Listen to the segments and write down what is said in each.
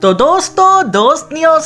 तो दोस्तों, दोस्तियों,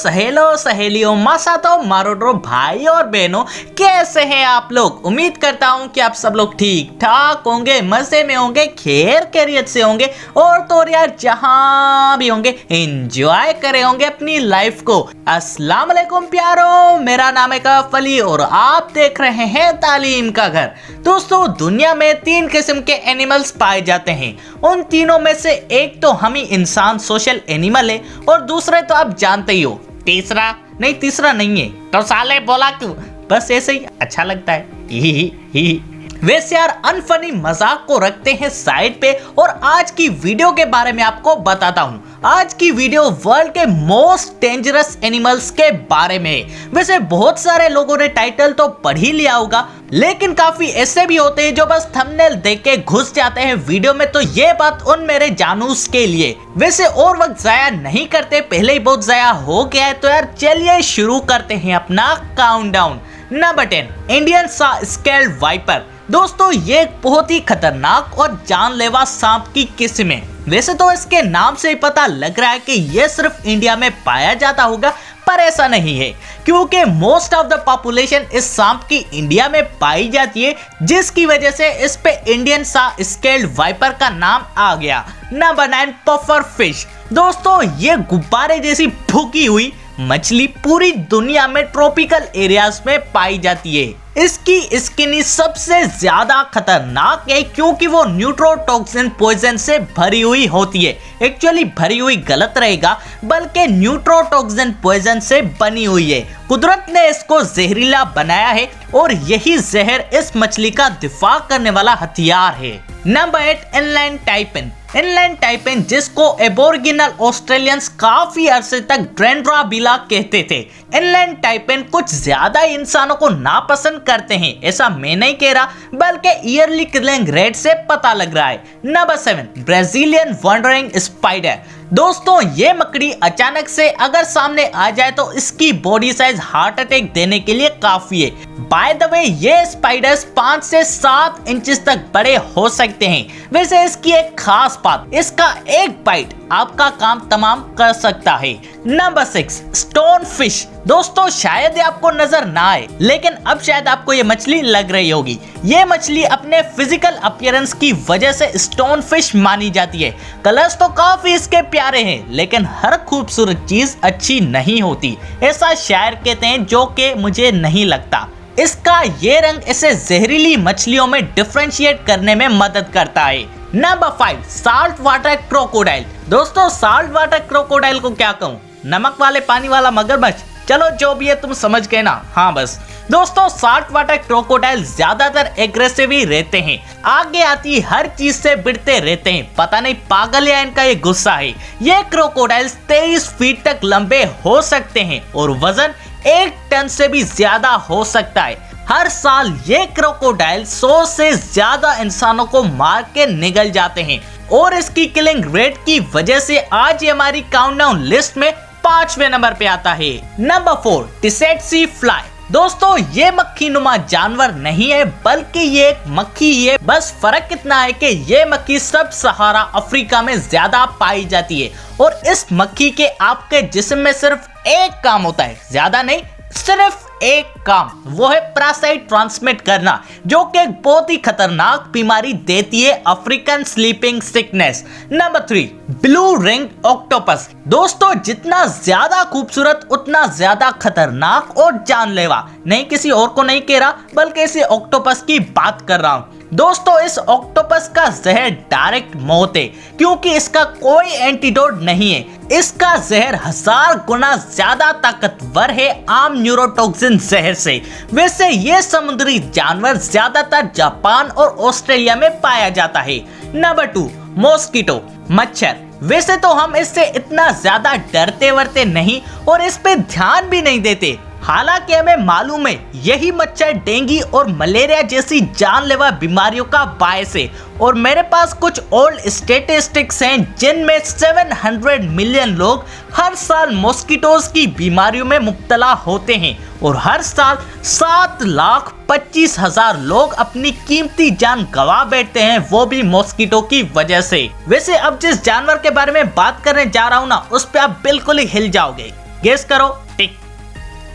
सहेलियों, मासातो, मारोडो, भाई और बहनों, कैसे हैं आप लोग। उम्मीद करता हूं कि आप सब लोग ठीक ठाक होंगे, मजे में होंगे, खैरियत से होंगे और तो यार जहां भी होंगे एंजॉय करे होंगे अपनी लाइफ को। अस्सलाम वालेकुम प्यारो, मेरा नाम है कफ अली और आप देख रहे हैं तालीम का घर। दोस्तों, दुनिया में 3 किस्म के एनिमल्स पाए जाते हैं। उन तीनों में से एक तो हम ही इंसान सोशल एनिमल है और दूसरे तो आप जानते ही हो। तीसरा नहीं है तो साले बोला क्यों, बस ऐसे ही अच्छा लगता है। ही वैसे यार अनफनी मजाक को रखते हैं साइड पे और आज की वीडियो के बारे में आपको बताता हूँ। आज की वीडियो वर्ल्ड के मोस्ट डेंजरस एनिमल्स के बारे में है। वैसे बहुत सारे लोगों ने टाइटल तो पढ़ ही लिया होगा, लेकिन काफी ऐसे भी होते हैं जो बस थंबनेल देख के घुस जाते हैं वीडियो में। तो ये बात उन मेरे जानूस के लिए। वैसे और वक्त जाया नहीं करते, पहले ही बहुत जाया हो गया है, तो यार चलिए शुरू करते हैं अपना countdown. Number 10, Indian scaled viper. दोस्तों, ये एक बहुत ही खतरनाक और जानलेवा सांप की किस्म है। वैसे तो इसके नाम से ही पता लग रहा है कि ये सिर्फ इंडिया में पाया जाता होगा, पर ऐसा नहीं है क्योंकि मोस्ट ऑफ द पॉपुलेशन इस सांप की इंडिया में पाई जाती है, जिसकी वजह से इस पे इंडियन स्केल्ड वाइपर का नाम आ गया। Number 9, puffer fish. दोस्तों, ये गुब्बारे जैसी फूकी हुई मछली पूरी दुनिया में ट्रॉपिकल एरियाज में पाई जाती है। इसकी स्किन सबसे ज्यादा खतरनाक है क्योंकि वो न्यूट्रोटॉक्सिन पॉइजन से भरी हुई होती है। एक्चुअली भरी हुई गलत रहेगा, बल्कि न्यूट्रोटॉक्सिन पॉइजन से बनी हुई है। कुदरत ने इसको जहरीला बनाया है और यही जहर इस मछली का दिफा करने वाला हथियार है। Number 8, inland taipan. Inland taipan, जिसको एबोरिजिनल ऑस्ट्रेलियंस काफी अरसे तक ड्रेंड्राबिला कहते थे। इनलैंड टाइपिन कुछ ज्यादा इंसानों को नापसंद करते हैं, ऐसा मैं नहीं कह रहा, बल्कि ईयरली किलिंग रेट से पता लग रहा है। Number 7, Brazilian wondering spider. दोस्तों, ये मकड़ी अचानक से अगर सामने आ जाए तो इसकी बॉडी साइज हार्ट अटैक देने के लिए काफी है। बाय द वे, ये स्पाइडर्स 5 से 7 इंचेस तक बड़े हो सकते हैं। वैसे इसकी एक खास बात, इसका एक बाइट आपका काम तमाम कर सकता है। Number 6, stone fish. दोस्तों, शायद ये आपको नजर ना आए, लेकिन अब शायद आपको ये मछली लग रही होगी। ये मछली अपने फिजिकल अपीयरेंस की वजह से स्टोन फिश मानी जाती है। कलर्स तो काफी इसके प्यारे हैं, लेकिन हर खूबसूरत चीज अच्छी नहीं होती, ऐसा शायर कहते हैं, जो कि मुझे नहीं लगता। इसका ये रंग इसे जहरीली मछलियों में डिफरेंशिएट करने में मदद करता है। Number 5, salt water crocodile. दोस्तों, साल्ट वाटर क्रोकोडाइल को क्या कहूँ, नमक वाले पानी वाला मगरमच्छ, चलो जो भी है तुम समझ गए ना। हाँ बस। दोस्तों, साल्ट वाटर क्रोकोडाइल ज्यादातर एग्रेसिव ही रहते हैं, आगे आती हर चीज से भिड़ते रहते हैं। पता नहीं पागल या इनका ये गुस्सा है। ये क्रोकोडाइल्स 23 फीट तक लंबे हो सकते हैं और वजन 1 टन से भी ज्यादा हो सकता है। हर साल ये क्रोकोडाइल 100 से ज्यादा इंसानों को मार के निगल जाते हैं और इसकी किलिंग रेट की वजह से आज ये हमारी काउंटडाउन लिस्ट में 5वें नंबर पे आता है। Number 4, tsetse fly. दोस्तों, ये मक्खी नुमा जानवर नहीं है, बल्कि ये एक मक्खी है। बस फर्क इतना है कि ये मक्खी सब सहारा अफ्रीका में ज्यादा पाई जाती है और इस मक्खी के आपके जिस्म में सिर्फ एक काम होता है, ज्यादा नहीं, सिर्फ एक काम, वो है पैरासाइट ट्रांसमिट करना, जो कि एक बहुत ही खतरनाक बीमारी देती है, African sleeping sickness. Number 3, blue ringed octopus. दोस्तों, जितना ज्यादा खूबसूरत उतना ज्यादा खतरनाक और जानलेवा। नहीं, किसी और को नहीं कह रहा, बल्कि इसी ऑक्टोपस की बात कर रहा हूँ। दोस्तों, इस ऑक्टोपस का जहर डायरेक्ट मौत है क्योंकि इसका कोई एंटीडोट नहीं है। इसका जहर 1000 गुना ज्यादा ताकतवर है आम न्यूरोटॉक्सिन जहर से। वैसे ये समुद्री जानवर ज्यादातर जापान और ऑस्ट्रेलिया में पाया जाता है। नंबर 2, मॉस्किटो, मच्छर। वैसे तो हम इससे इतना ज्यादा डरते वरते नहीं और इस पे ध्यान भी नहीं देते, हालांकि हमें मालूम है यही मच्छर डेंगू और मलेरिया जैसी जानलेवा बीमारियों का बायस है। और मेरे पास कुछ ओल्ड स्टेटिस्टिक्स हैं जिनमें 700 मिलियन लोग हर साल मॉस्किटोज की बीमारियों में मुब्तला होते हैं और हर साल 7,25,000 लोग अपनी कीमती जान गंवा बैठते हैं, वो भी मॉस्किटो की वजह से। वैसे अब जिस जानवर के बारे में बात करने जा रहा हूँ ना, उस पे आप बिल्कुल ही हिल जाओगे। गेस करो। टिक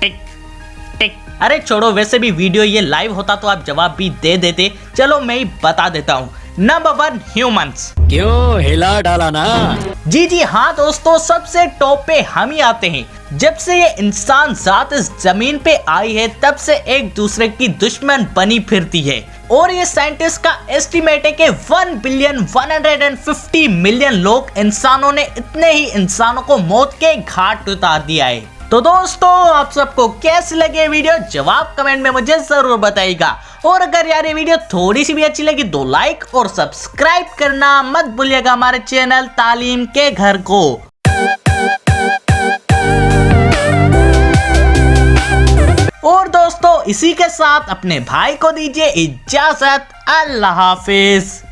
टिक टिक। अरे छोड़ो, वैसे भी वीडियो ये लाइव होता तो आप जवाब भी दे देते। चलो मैं ही बता देता हूँ। Number 1 humans. क्यों हिला डाला ना? जी हाँ दोस्तों, सबसे टॉप पे हम ही आते हैं। जब से ये इंसान जात इस जमीन पे आई है तब से एक दूसरे की दुश्मन बनी फिरती है। और ये साइंटिस्ट का एस्टिमेट है कि 1,150 मिलियन लोग इंसानों ने इतने ही इंसानों को मौत के घाट उतार दिया है। तो दोस्तों आप सबको कैसी लगी वीडियो, जवाब कमेंट में मुझे जरूर बताइएगा। और अगर यार ये वीडियो थोड़ी सी भी अच्छी लगी तो लाइक और सब्सक्राइब करना मत भूलिएगा हमारे चैनल तालीम के घर को। और दोस्तों इसी के साथ अपने भाई को दीजिए इजाजत। अल्लाह हाफिज।